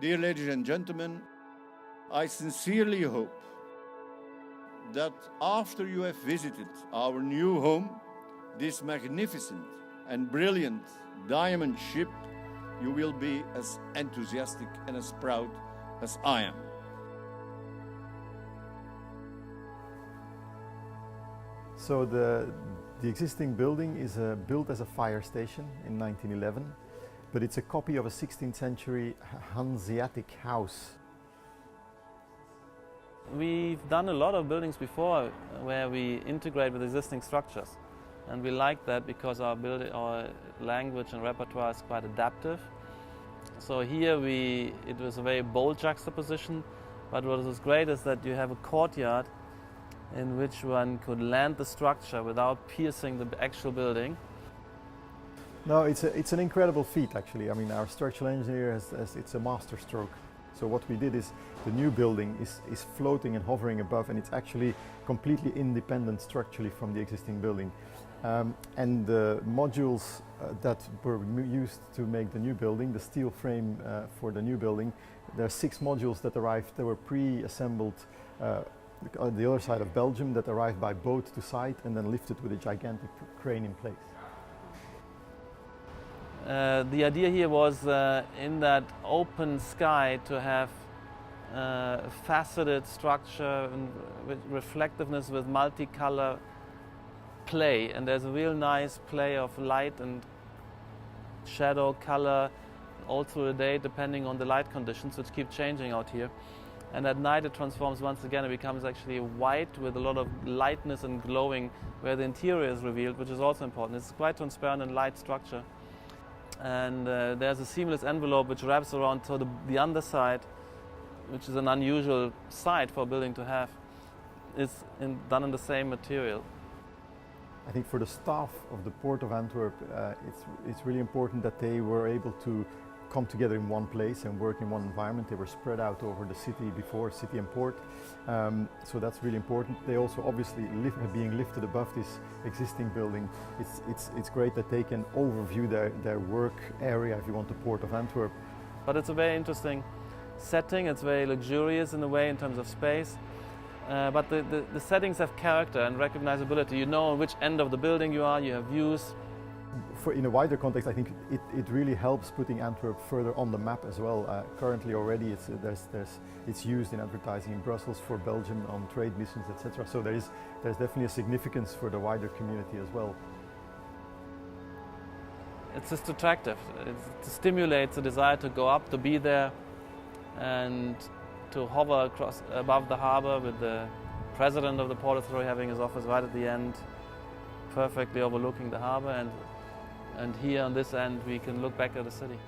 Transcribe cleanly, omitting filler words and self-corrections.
Dear ladies and gentlemen, I sincerely hope that after you have visited our new home, this magnificent and brilliant diamond ship, you will be as enthusiastic and as proud as I am. So the existing building is built as a fire station in 1911, but it's a copy of a 16th century Hanseatic house. We've done a lot of buildings before where we integrate with existing structures, and we like that because our language and repertoire is quite adaptive. So here it was a very bold juxtaposition, but what was great is that you have a courtyard in which one could land the structure without piercing the actual building. No, it's an incredible feat actually. I mean, our structural engineer it's a master stroke. So what we did is the new building is floating and hovering above, and it's actually completely independent structurally from the existing building. And the modules that were used to make the new building, the steel frame for the new building, there are 6 modules that arrived. They were pre-assembled on the other side of Belgium, that arrived by boat to site and then lifted with a gigantic crane in place. The idea here was in that open sky to have faceted structure and with reflectiveness with multicolor play, and there's a real nice play of light and shadow color all through the day depending on the light conditions, which keep changing out here. And at night it transforms once again, it becomes actually white with a lot of lightness and glowing where the interior is revealed, which is also important. It's quite transparent and light structure. And there's a seamless envelope which wraps around to the underside, which is an unusual side for a building to have, is done in the same material. I think for the staff of the Port of Antwerp, it's really important that they were able to come together in one place and work in one environment. They were spread out over the city before, city and port, so that's really important. They also obviously being lifted above this existing building. It's great that they can overview their work area, if you want, the Port of Antwerp. But it's a very interesting setting. It's very luxurious in a way in terms of space. But the settings have character and recognizability. You know on which end of the building you are, you have views. In a wider context, I think it really helps putting Antwerp further on the map as well. Currently already it's used in advertising in Brussels for Belgium on trade missions, etc. So there's definitely a significance for the wider community as well. It's just attractive. It stimulates the desire to go up, to be there, and to hover above the harbour with the president of the Port Authority having his office right at the end, perfectly overlooking the harbour, and here on this end we can look back at the city.